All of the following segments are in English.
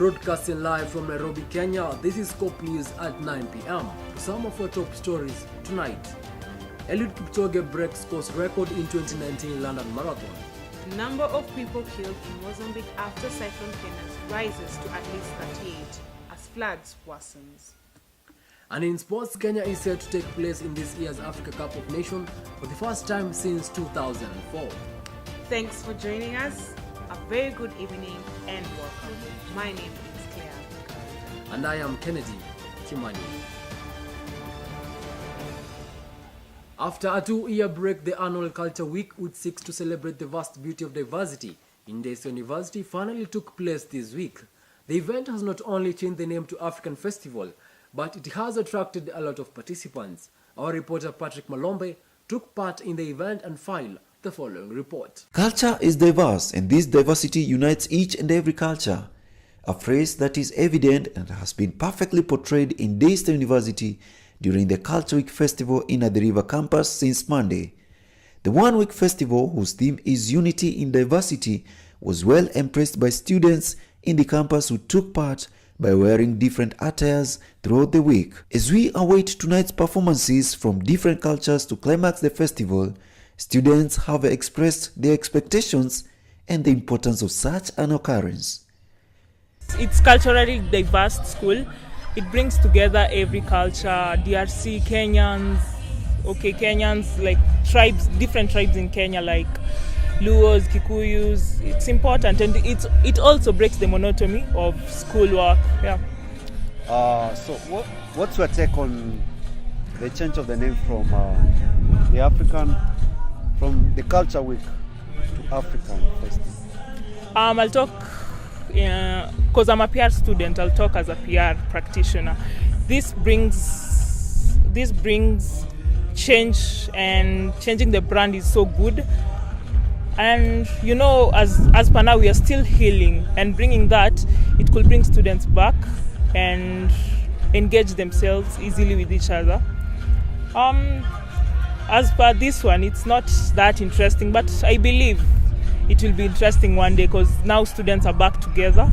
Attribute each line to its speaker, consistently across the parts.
Speaker 1: Broadcasting live from Nairobi, Kenya, this is Scope News at 9 p.m. Some of our top stories tonight. Eliud Kipchoge breaks course record in 2019 London Marathon.
Speaker 2: Number of people killed in Mozambique after Cyclone Kenneth rises to at least 38 as floods worsens. And in sports, Kenya is set to take place in this year's Africa Cup of Nations for the first time since 2004. Thanks for joining us. A very good evening and welcome. My name is Claire.
Speaker 1: And I am Kimani. After a 2-year break, the annual Culture Week, which seeks to celebrate the vast beauty of diversity in Daystar University, finally took place this week. The event has not only changed the name to African Festival, but it has attracted a lot of participants. Our reporter Patrick Malombe took part in the event and filed the following report.
Speaker 3: Culture is diverse, and this diversity unites each and every culture. A phrase that is evident and has been perfectly portrayed in Daystar University during the Culture Week Festival in the River campus since Monday. The one-week festival, whose theme is Unity in Diversity, was well embraced by students in the campus who took part by wearing different attires throughout the week. As we await tonight's performances from different cultures to climax the festival, students have expressed their expectations and the importance of such an occurrence.
Speaker 4: It's culturally diverse school. It brings together every culture, DRC, Kenyans, like tribes, different tribes in Kenya, like Luos, Kikuyus. It's important, and it also breaks the monotony of schoolwork. Yeah.
Speaker 5: So what's your take on the change of the name from the Culture Week to African Festival?
Speaker 4: I'll talk, because I'm a PR student, I'll talk as a PR practitioner. This brings change, and changing the brand is so good. And you know, as per now, we are still healing, and bringing that, it could bring students back and engage themselves easily with each other. As per this one, it's not that interesting, but I believe it will be interesting one day because now students are back together.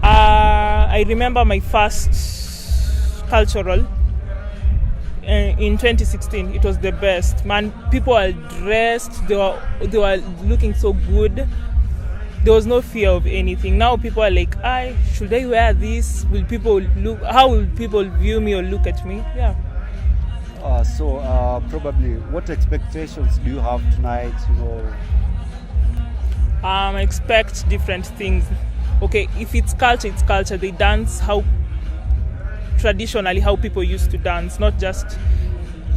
Speaker 4: I remember my first cultural in 2016. It was the best. Man, people are dressed. They were looking so good. There was no fear of anything. Now people are like, should I wear this? How will people view me or look at me? Yeah.
Speaker 5: So probably, what expectations do you have tonight?
Speaker 4: I expect different things. Okay, if it's culture, it's culture. They dance traditionally how people used to dance, not just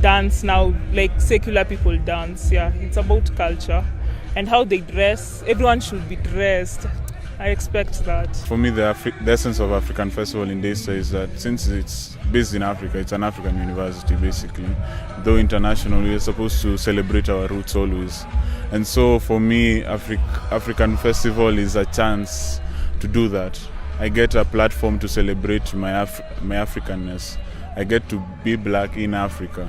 Speaker 4: dance now like secular people dance. Yeah, it's about culture and how they dress. Everyone should be dressed. I expect that.
Speaker 6: For me, the essence of African Festival in Daystar is that since it's based in Africa, it's an African university basically. Though international, we are supposed to celebrate our roots always. And so for me, African Festival is a chance to do that. I get a platform to celebrate my Africanness. I get to be black in Africa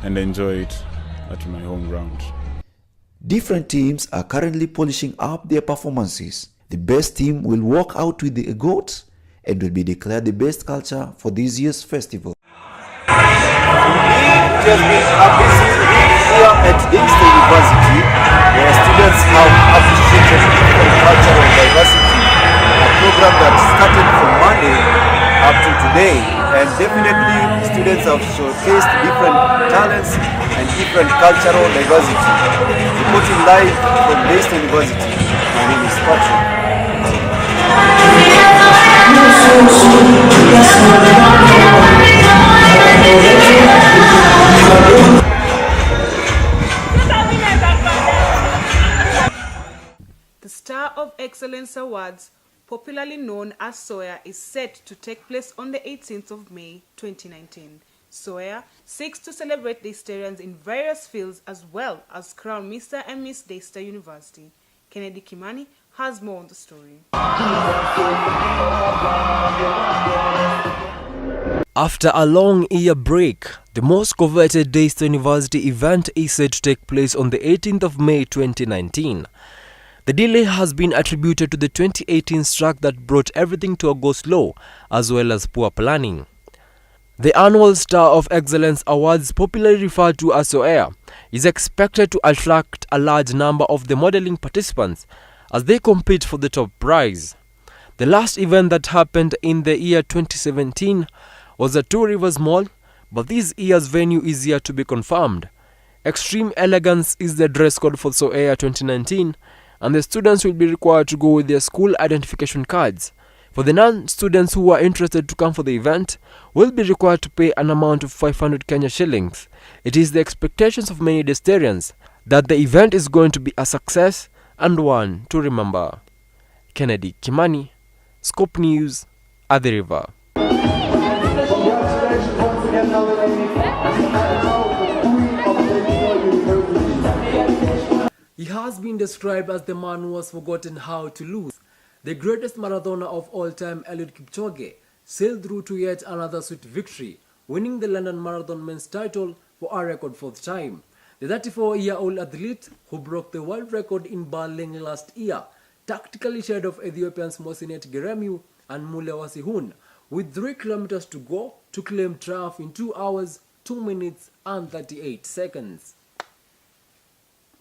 Speaker 6: and enjoy it at my home ground.
Speaker 3: Different teams are currently polishing up their performances. The best team will walk out with the GOAT and will be declared the best culture for this year's festival.
Speaker 5: It has been a busy week here at Daystar University, where students have appreciated cultural diversity, a program that started from Monday up to today, and definitely students have showcased different talents and different cultural diversity. Reporting live from Daystar University, my name is Patrick.
Speaker 2: The Star of Excellence Awards, popularly known as SOYA, is set to take place on the 18th of May 2019. SOYA seeks to celebrate Daystarians in various fields as well as crown Mr. and Miss Daystar University. Kimani has more on the story.
Speaker 1: After a long year break, the most coveted Daystar University event is set to take place on the 18th of May 2019. The delay has been attributed to the 2018 strike that brought everything to a go-slow, as well as poor planning. The annual Star of Excellence Awards, popularly referred to as SOEA, is expected to attract a large number of the modeling participants as they compete for the top prize. The last event that happened in the year 2017 was at Two Rivers Mall, but this year's venue is yet to be confirmed. Extreme elegance is the dress code for SOEA 2019, and the students will be required to go with their school identification cards. For the non-students who are interested to come for the event, will be required to pay an amount of 500 Kenya shillings. It is the expectations of many Daystarians that the event is going to be a success and one to remember. Kennedy Kimani, Scope News, at the River. He has been described as the man who has forgotten how to lose. The greatest marathoner of all time, Eliud Kipchoge, sailed through to yet another sweet victory, winning the London Marathon men's title for a record fourth time. The 34-year-old athlete, who broke the world record in Berlin last year, tactically shed off Ethiopians Mosinet Geremiu and Mule Wasihun, with 3 kilometers to go to claim triumph in 2 hours, 2 minutes and 38 seconds.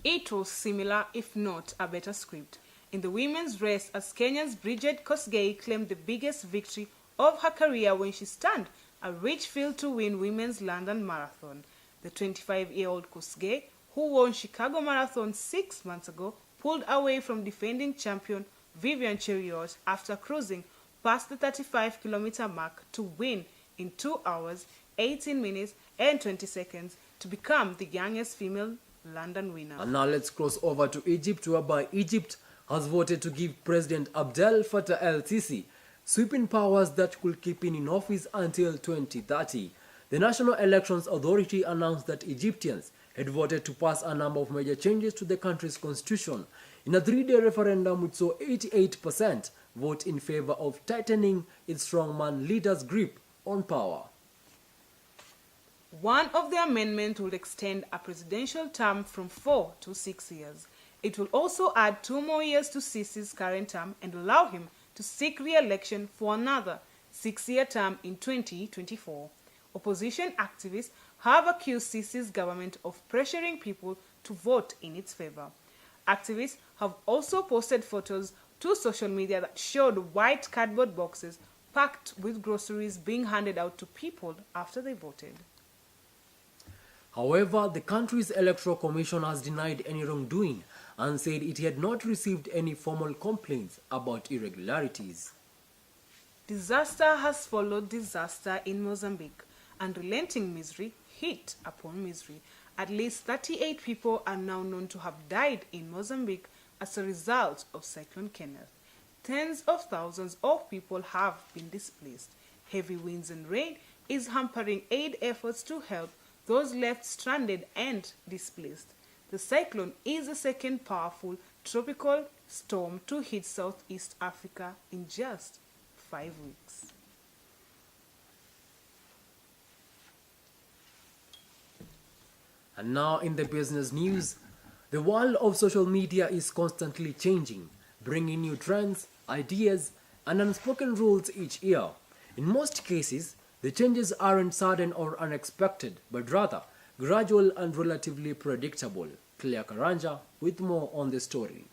Speaker 2: It was similar, if not a better script, in the women's race as Kenya's Bridget Kosgei claimed the biggest victory of her career when she stunned a rich field to win women's London Marathon. The 25-year-old Kosgei, who won Chicago Marathon 6 months ago, pulled away from defending champion Vivian Cheruiyot after cruising past the 35-kilometer mark to win in 2 hours, 18 minutes and 20 seconds to become the youngest female London winner.
Speaker 1: And now let's cross over to Egypt, whereby Egypt has voted to give President Abdel Fattah el-Sisi sweeping powers that could keep him in office until 2030. The National Elections Authority announced that Egyptians had voted to pass a number of major changes to the country's constitution in a 3-day referendum which saw 88% vote in favor of tightening its strongman leader's grip on power.
Speaker 2: One of the amendments will extend a presidential term from 4 to 6 years. It will also add 2 more years to Sisi's current term and allow him to seek re-election for another 6-year term in 2024. Opposition activists have accused Sisi's government of pressuring people to vote in its favor. Activists have also posted photos to social media that showed white cardboard boxes packed with groceries being handed out to people after they voted.
Speaker 1: However, the country's Electoral Commission has denied any wrongdoing and said it had not received any formal complaints about irregularities.
Speaker 2: Disaster has followed disaster in Mozambique, and relenting misery hit upon misery. At least 38 people are now known to have died in Mozambique as a result of Cyclone Kenneth. Tens of thousands of people have been displaced. Heavy winds and rain is hampering aid efforts to help those left stranded and displaced. The cyclone is the second powerful tropical storm to hit Southeast Africa in just 5 weeks.
Speaker 1: And now in the business news, the world of social media is constantly changing, bringing new trends, ideas, and unspoken rules each year. In most cases, the changes aren't sudden or unexpected, but rather gradual and relatively predictable. Claire Karanja with more on the story.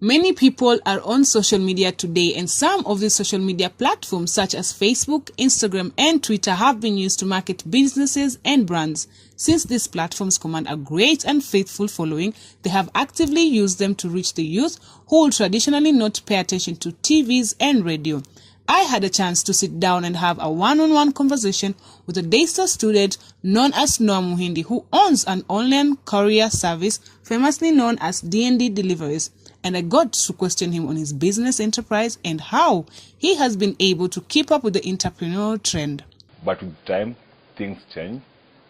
Speaker 7: Many people are on social media today, and some of the social media platforms such as Facebook, Instagram, and Twitter have been used to market businesses and brands. Since these platforms command a great and faithful following, they have actively used them to reach the youth who would traditionally not pay attention to TVs and radio. I had a chance to sit down and have a one-on-one conversation with a Daystar student known as Noah Muhindi, who owns an online courier service famously known as D&D Deliveries, and I got to question him on his business enterprise and how he has been able to keep up with the entrepreneurial trend.
Speaker 8: But with time, things change.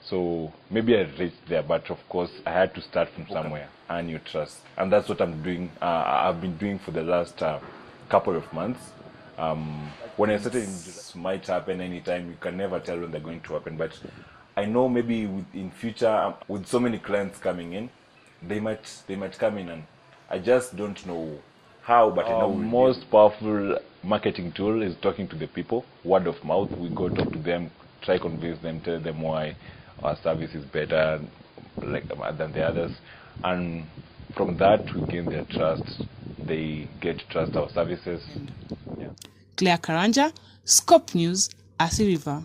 Speaker 8: So maybe I reached there, but of course I had to start from somewhere, earn your trust. And that's what I'm doing. I've been doing for the last couple of months. When I started, it might happen anytime. You can never tell when they're going to happen. But I know maybe in future, with so many clients coming in, they might come in and I just don't know how, but I know most powerful marketing tool is talking to the people, word of mouth. We go talk to them, try convince them, tell them why our service is better than the others, and from that we gain their trust. They get to trust our services. Yeah.
Speaker 7: Claire Karanja, Scope News, Athi River.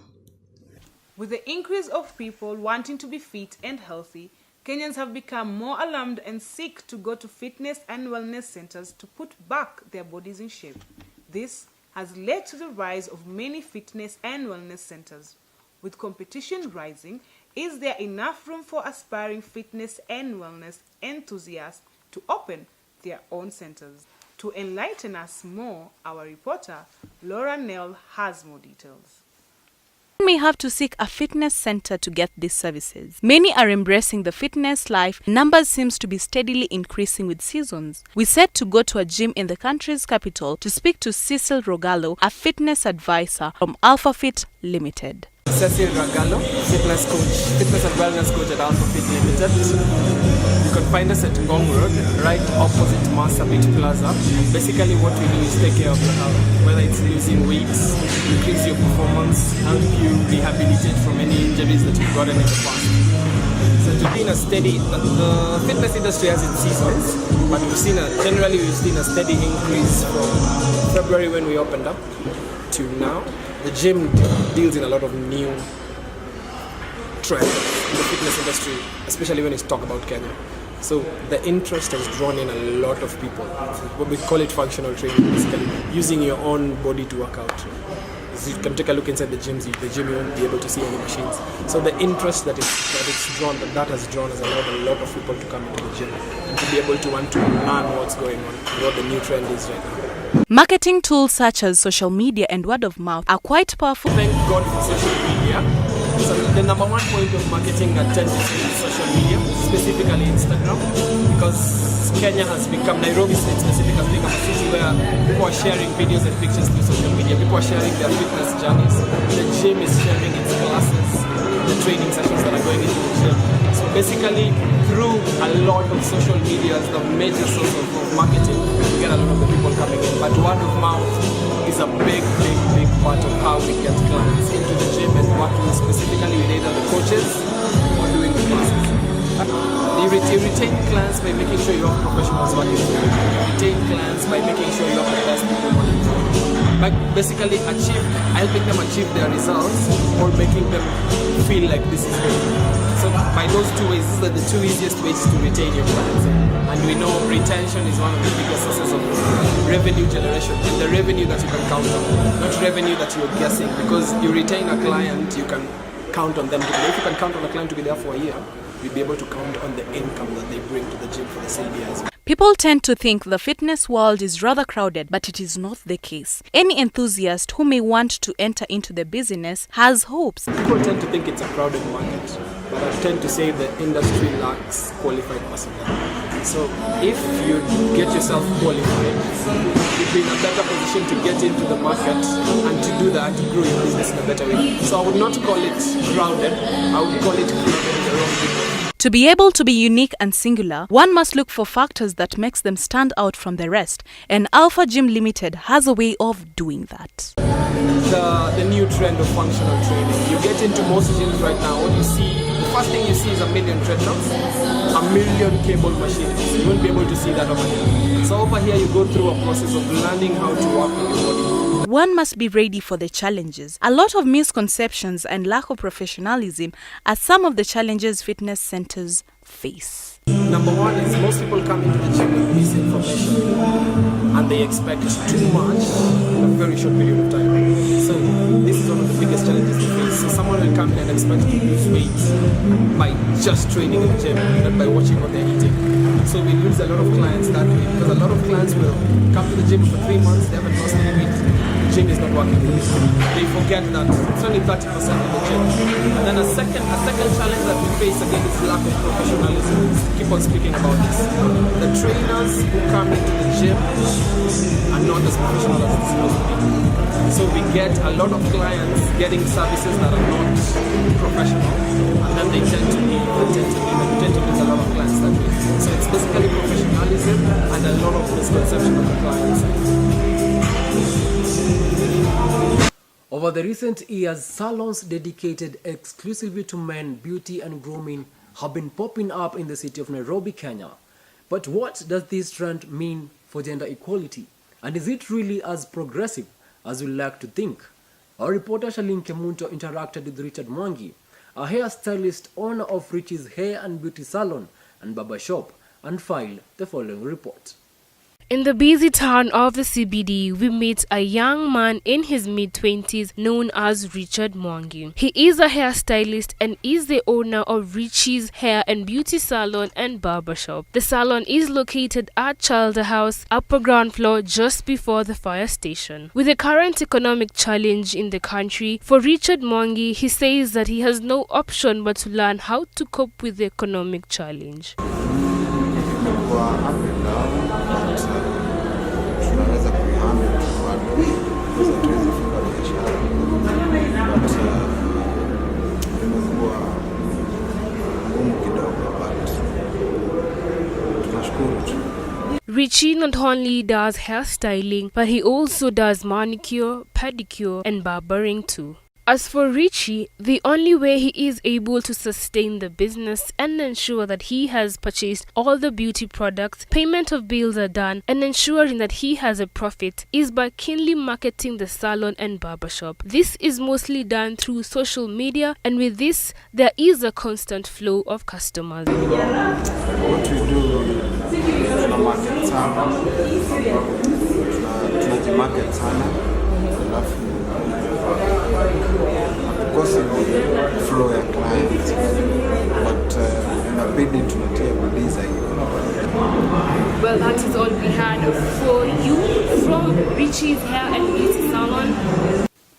Speaker 2: With the increase of people wanting to be fit and healthy, Kenyans have become more alarmed and seek to go to fitness and wellness centers to put back their bodies in shape. This has led to the rise of many fitness and wellness centers. With competition rising, is there enough room for aspiring fitness and wellness enthusiasts to open their own centers? To enlighten us more, our reporter, Laura Nell, has more details.
Speaker 9: You may have to seek a fitness center to get these services. Many are embracing the fitness life. Numbers seems to be steadily increasing with seasons. We set to go to a gym in the country's capital to speak to Cecil Rogallo, a fitness advisor from Alpha Fit Limited.
Speaker 10: Cecil Rogallo, fitness and wellness coach at Alpha Fit Limited. You can find us at Ngong Road, right opposite Marsabit Plaza. Basically what we do is take care of your health, whether it's losing weight, increase your performance, help you rehabilitate from any injuries that you've gotten in the past. So to be in a steady, the fitness industry has its seasons, but generally we've seen a steady increase from February when we opened up to now. The gym deals in a lot of new trends in the fitness industry, especially when it's talk about Kenya. So the interest has drawn in a lot of people. What we call it functional training, basically using your own body to work out. So you can take a look inside the gym you won't be able to see any machines. So the interest that has drawn has allowed a lot of people to come into the gym and to be able to want to learn what's going on, what the new trend is right now.
Speaker 9: Marketing tools such as social media and word of mouth are quite powerful.
Speaker 10: Thank God for social media. So the number one point of marketing at 10% is social media, specifically Instagram, because Kenya has become, Nairobi State specifically has become a city where people are sharing videos and pictures through social media. People are sharing their fitness journeys. The gym is sharing its classes, the training sessions that are going into the gym. So basically, through a lot of social media is the major source of marketing. We get a lot of the people coming in, but word of mouth is a big part of how we get clients into the gym and working specifically with either the coaches or doing the classes. You retain clients by making sure you have professionals working for you. You retain clients by making sure you have the best people working for you. But basically helping them achieve their results or making them feel like this is good. So by those two ways, these are the two easiest ways to retain your clients. And we know retention is one of the biggest sources of revenue generation, and the revenue that you can count on, not revenue that you're guessing. Because you retain a client, you can count on them. If you can count on a client to be there for a year, you'll be able to count on the income that they bring to the gym for the same year as well.
Speaker 9: People tend to think the fitness world is rather crowded, but it is not the case. Any enthusiast who may want to enter into the business has hopes.
Speaker 10: People tend to think it's a crowded market, but I tend to say the industry lacks qualified personnel. So if you get yourself qualified, you'll be in a better position to get into the market and to do that, to grow your business in a better way. So I would not call it crowded, I would call it crowded in the wrong way.
Speaker 9: To be able to be unique and singular, one must look for factors that makes them stand out from the rest, and Alpha Gym Limited has a way of doing that.
Speaker 10: The new trend of functional training. You get into most gyms right now, what you see, the first thing you see is 1 million treadmills, 1 million cable machines. You won't be able to see that over here. So over here you go through a process of learning how to work with your body.
Speaker 9: One must be ready for the challenges. A lot of misconceptions and lack of professionalism are some of the challenges fitness centers face.
Speaker 10: Number one is most people come into the gym with misinformation and they expect too much in a very short period of time. So this is one of the biggest challenges they face. So someone will come in and expect to lose weight by just training in the gym, not by watching what they're eating. So we lose a lot of clients that way, because a lot of clients will come to the gym for 3 months, they haven't lost any weight. The gym is not working for them. They forget that it's only 30% of the gym. And then a second challenge that we face again is lack of professionalism. Keep on speaking about this. The trainers who come into the gym are not as professional as it's supposed to be. So we get a lot of clients getting services that are not professional, and then they tend to leave and tend to lose a lot of clients that way. So it's basically professionalism and a lot of misconception of the clients.
Speaker 1: Over the recent years, salons dedicated exclusively to men beauty and grooming have been popping up in the city of Nairobi, Kenya. But what does this trend mean for gender equality? And is it really as progressive as we like to think? Our reporter Shirlyne Kemunto interacted with Richard Mwangi, a hairstylist, owner of Richie's Hair and Beauty Salon and Barber Shop, and filed the following report.
Speaker 11: In the busy town of the CBD, we meet a young man in his mid-20s known as Richard Mwangi. He is a hairstylist and is the owner of Richie's Hair and Beauty Salon and Barber Shop. The salon is located at Chalder House, upper ground floor, just before the fire station. With the current economic challenge in the country, for Richard Mwangi, he says that he has no option but to learn how to cope with the economic challenge.
Speaker 12: Tunaweza kuihandle bado because hatuwezi funga biashara, but imekuwa ngumu kidogo, but tunashukuru tu.
Speaker 11: Richie not only does hairstyling, but he also does manicure, pedicure and barbering too. As for Richie, the only way he is able to sustain the business and ensure that he has purchased all the beauty products, payment of bills are done, and ensuring that he has a profit is by keenly marketing the salon and barbershop. This is mostly done through social media, and with this, there is a constant flow of customers.
Speaker 12: What we do, tunamarket sana, tunajimarket sana, alafu flow ya clients, but inabidi tunatia bidii zaidi.
Speaker 11: Well, that is all we had for you from Richie's Hair and Beauty Salon.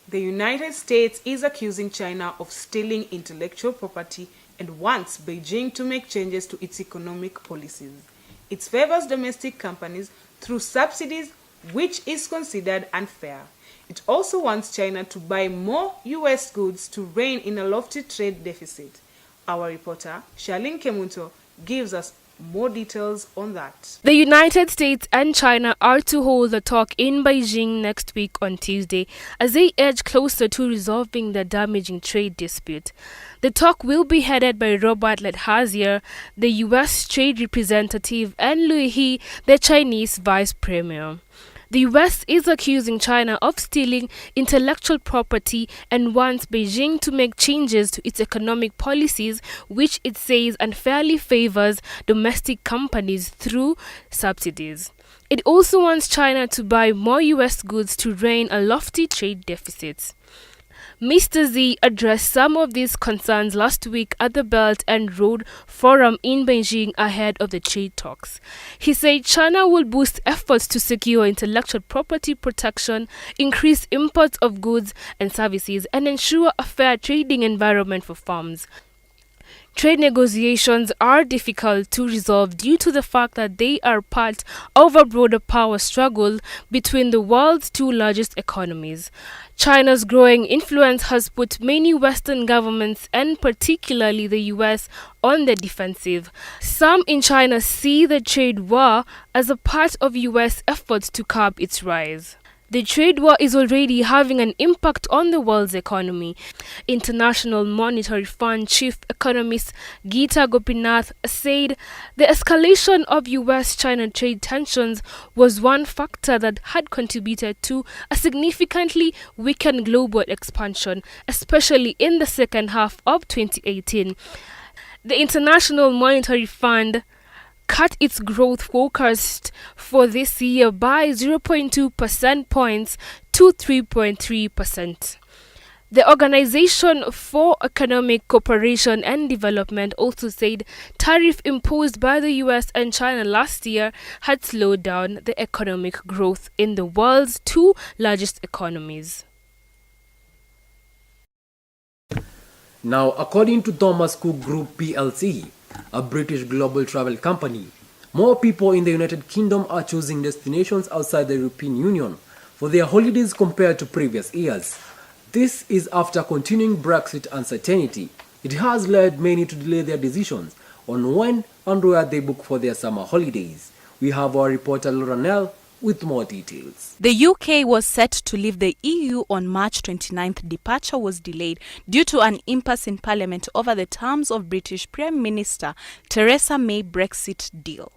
Speaker 2: The United States is accusing China of stealing intellectual property and wants Beijing to make changes to its economic policies. It favors domestic companies through subsidies, which is considered unfair. It also wants China to buy more U.S. goods to rein in a lofty trade deficit. Our reporter, Shirlyne Kemunto, gives us more details on that.
Speaker 11: The United States and China are to hold a talk in Beijing next week on Tuesday as they edge closer to resolving the damaging trade dispute. The talk will be headed by Robert Lighthizer, the U.S. Trade Representative, and Liu He, the Chinese Vice Premier. The U.S. is accusing China of stealing intellectual property and wants Beijing to make changes to its economic policies, which it says unfairly favors domestic companies through subsidies. It also wants China to buy more U.S. goods to rein a lofty trade deficits. Mr. Xi addressed some of these concerns last week at the Belt and Road Forum in Beijing ahead of the trade talks. He said China will boost efforts to secure intellectual property protection, increase imports of goods and services, and ensure a fair trading environment for firms. Trade negotiations are difficult to resolve due to the fact that they are part of a broader power struggle between the world's two largest economies. China's growing influence has put many Western governments, and particularly the US, on the defensive. Some in China see the trade war as a part of US efforts to curb its rise. The trade war is already having an impact on the world's economy. International Monetary Fund Chief Economist Geeta Gopinath said the escalation of US-China trade tensions was one factor that had contributed to a significantly weakened global expansion, especially in the second half of 2018. The International Monetary Fund cut its growth forecast for this year by 0.2 percentage points to 3.3%. The Organization for Economic Cooperation and Development also said tariffs imposed by the US and China last year had slowed down the economic growth in the world's two largest economies.
Speaker 1: Now, according to Thomas Cook Group plc, a British global travel company, More people in the United Kingdom are choosing destinations outside the European Union for their holidays compared to previous years. This is after continuing Brexit uncertainty. It has led many to delay their decisions on when and where they book for their summer holidays. We have our reporter Laura Nell with more details.
Speaker 9: The UK was set to leave the EU on March 29th. Departure was delayed due to an impasse in Parliament over the terms of British Prime Minister Theresa May's Brexit deal.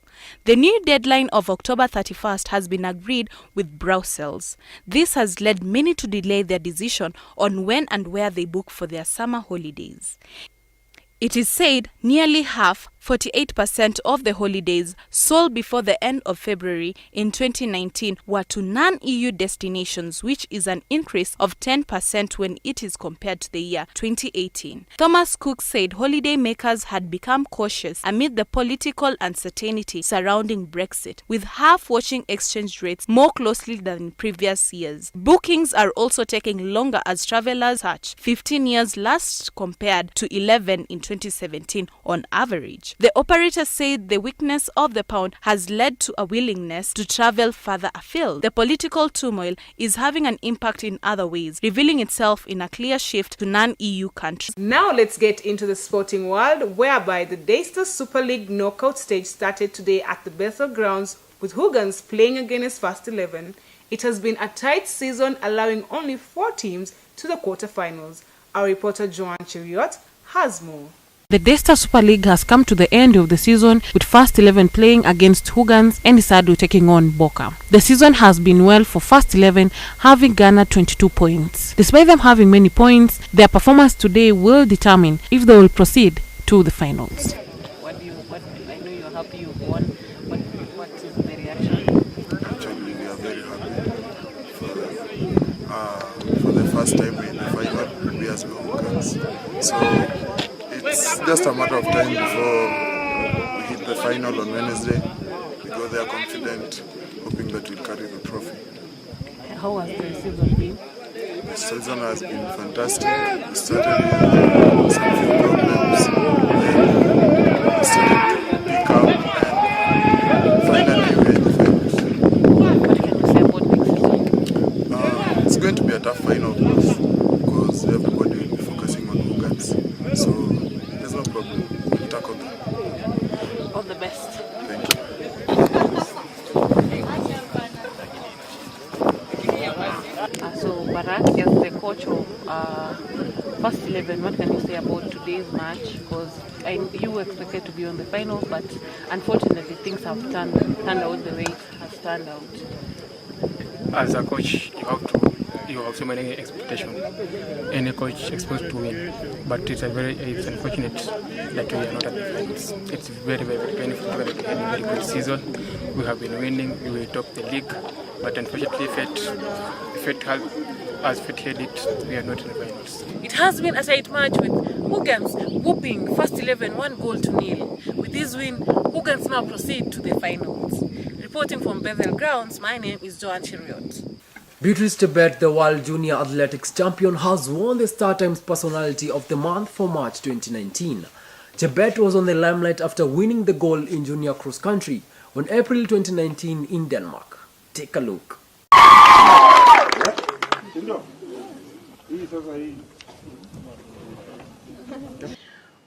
Speaker 9: The new deadline of October 31st has been agreed with Brussels. This has led many to delay their decision on when and where they book for their summer holidays. It is said nearly half, 48% of the holidays sold before the end of February in 2019 were to non-EU destinations, which is an increase of 10% when it is compared to the year 2018. Thomas Cook said holiday makers had become cautious amid the political uncertainty surrounding Brexit, with half watching exchange rates more closely than in previous years. Bookings are also taking longer as travelers search 15 years last compared to 11 in 2017 on average. The operator said the weakness of the pound has led to a willingness to travel further afield. The political turmoil is having an impact in other ways, revealing itself in a clear shift to non-EU countries.
Speaker 2: Now let's get into the sporting world, whereby the Daystar Super League knockout stage started today at the Bethel grounds with Hoogans playing against First 11. It has been a tight season, allowing only 4 teams to the quarterfinals. Our reporter Cheruiyot.c has more.
Speaker 13: The Daystar Super League has come to the end of the season with First 11 playing against Hoogans and Isadu taking on Boka. The season has been well for First 11, having garnered 22 points. Despite them having many points, their performance today will determine if they will proceed to the finals.
Speaker 14: I know you're happy you've won. What is the reaction?
Speaker 15: Actually, we are very happy for the first time in the final, we as Hoogans. So it's just a matter of time before we hit the final on Wednesday. We go there confident, hoping that we'll carry the trophy.
Speaker 14: How has the season been?
Speaker 15: The season has been fantastic. We started with some few problems, then we started to pick up, and finally we're in the finals.
Speaker 14: What can you say about next season?
Speaker 15: It's going to be a tough final because everybody will be focusing on Hoogans. So there's no problem. We'll tackle them.
Speaker 14: All the best.
Speaker 15: Thank you.
Speaker 14: So Barak, as the coach of First 11, what can you say about today's match? Because you were expected to be on the finals, but unfortunately things have turned out the way it has turned out.
Speaker 16: As a coach, you have so many expectations. Any coach expects to win, but it's unfortunate that we are not at the finals. It's very, very painful. We had a very good season. We have been winning. We will top the league, but unfortunately, fate has fated it. We are not in the finals.
Speaker 13: It has been a tight match with Hoogans whooping First 11 1-0. With this win, Hoogans now proceed to the finals. Reporting from Bethel grounds, my name is Cheruiyot.c.
Speaker 1: Beatrice Chebet, the World Junior Athletics Champion, has won the Star Times Personality of the Month for March 2019. Chebet was on the limelight after winning the gold in junior cross country on April 2019 in Denmark. Take a look.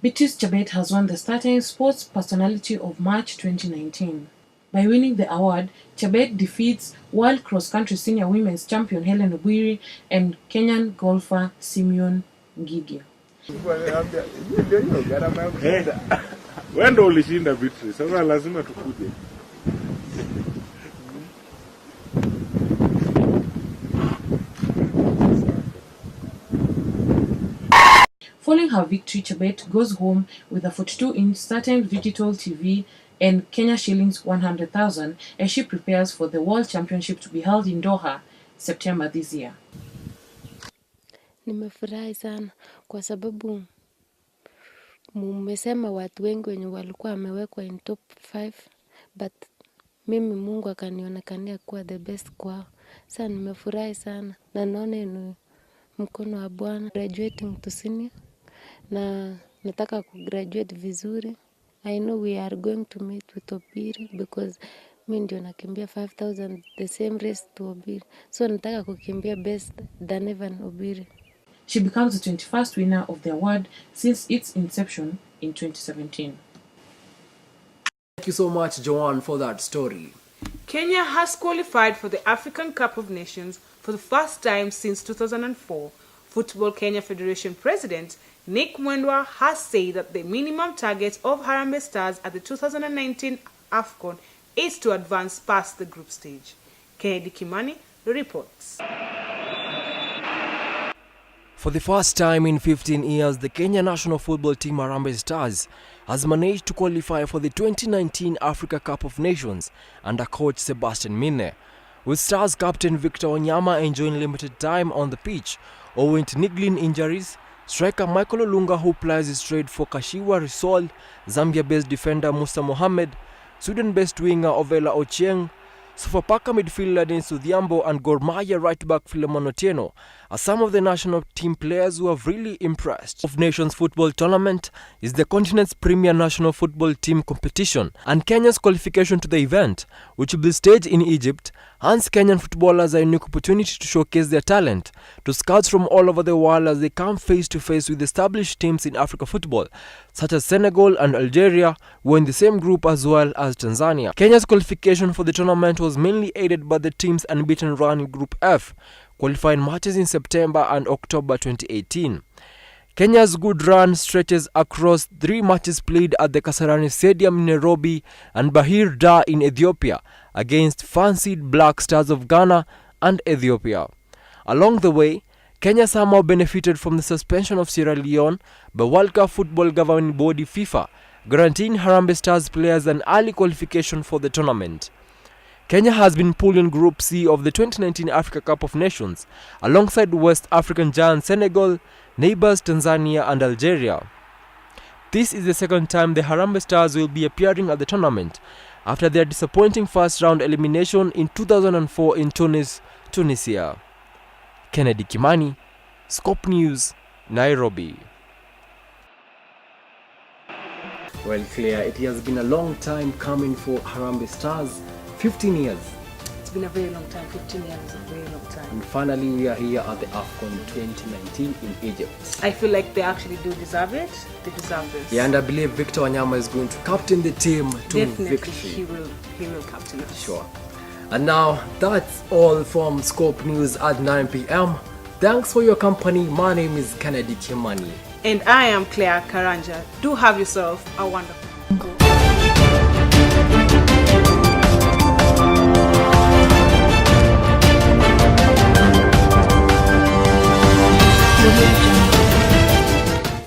Speaker 13: Beatrice Chebet has won the Star Times Sports Personality of March 2019. By winning the award, Chebet defeats World Cross Country Senior Women's Champion Helen Obwiri and Kenyan golfer Simeon Ngige.
Speaker 6: Wewe ndo ulishinda Beatrice, sasa lazima tukuje.
Speaker 13: Following her victory, Chebet goes home with a 42-inch Star Times digital TV and Kenya shillings 100,000 as she prepares for the World Championship to be held in Doha, September this year.
Speaker 17: Nimefurahi sana kwa sababu mmesema watu wengi wenye walikuwa wamewekwa in top 5, but mimi Mungu akanionekania kuwa the best kwao. Sasa nimefurahi sana na naona ni mkono wa Bwana. Graduating to senior na nataka kugraduate vizuri I know we are going to meet with Obiri because mi ndio nakimbia 5,000 the same race to Obiri. So nataka kukimbia best than even Obiri.
Speaker 13: She becomes the 21st winner of the award since its inception in 2017.
Speaker 1: Thank you so much, Joanne, for that story.
Speaker 2: Kenya has qualified for the African Cup of Nations for the first time since 2004. Football Kenya Federation President Nick Mwendwa has said that the minimum target of Harambee Stars at the 2019 AFCON is to advance past the group stage. Kimani reports.
Speaker 1: For the first time in 15 years, the Kenya national football team Harambee Stars has managed to qualify for the 2019 Africa Cup of Nations under coach Sebastian Mine, with Stars captain Victor Wanyama enjoying limited time on the pitch owing to niggling injuries. Striker Michael Olunga, who plies his trade for Kashiwa Resolve, Zambia-based defender Musa Mohamed, Sudan-based winger Ovela Ochieng, Sofapaka midfielder Denis Odhiambo and Gor Mahia right-back Philemon Otieno are some of the national team players who have really impressed. Of Nations Football Tournament is the continent's premier national football team competition, and Kenya's qualification to the event, which will be staged in Egypt, hands Kenyan footballers a unique opportunity to showcase their talent to scouts from all over the world as they come face-to-face with established teams in Africa football, such as Senegal and Algeria, who are in the same group as well as Tanzania. Kenya's qualification for the tournament was mainly aided by the team's unbeaten run in Group F, qualifying matches in September and October 2018. Kenya's good run stretches across 3 matches played at the Kasarani Stadium in Nairobi and Bahir Dar in Ethiopia against fancied Black Stars of Ghana and Ethiopia. Along the way, Kenya somehow benefited from the suspension of Sierra Leone by World Cup football governing body FIFA, guaranteeing Harambee Stars players an early qualification for the tournament. Kenya has been pulled in Group C of the 2019 Africa Cup of Nations, alongside West African giants Senegal, neighbors Tanzania and Algeria. This is the second time the Harambee Stars will be appearing at the tournament, after their disappointing first-round elimination in 2004 in Tunis, Tunisia. Kimani, Scope News, Nairobi. Well, Claire, it has been a long time coming for Harambee Stars. 15 years.
Speaker 2: It's been a very long time. 15 years is a very long time.
Speaker 1: And finally, we are here at the AFCON 2019 in Egypt.
Speaker 2: I feel like they actually do deserve it. They deserve this.
Speaker 1: Yeah, and I believe Victor Wanyama is going to captain the team to
Speaker 2: Definitely,
Speaker 1: victory.
Speaker 2: He will captain us.
Speaker 1: Sure. And now, that's all from Scope News at 9 p.m. Thanks for your company. My name is Kimani.
Speaker 2: And I am Claire Karanja. Do have yourself a wonderful day.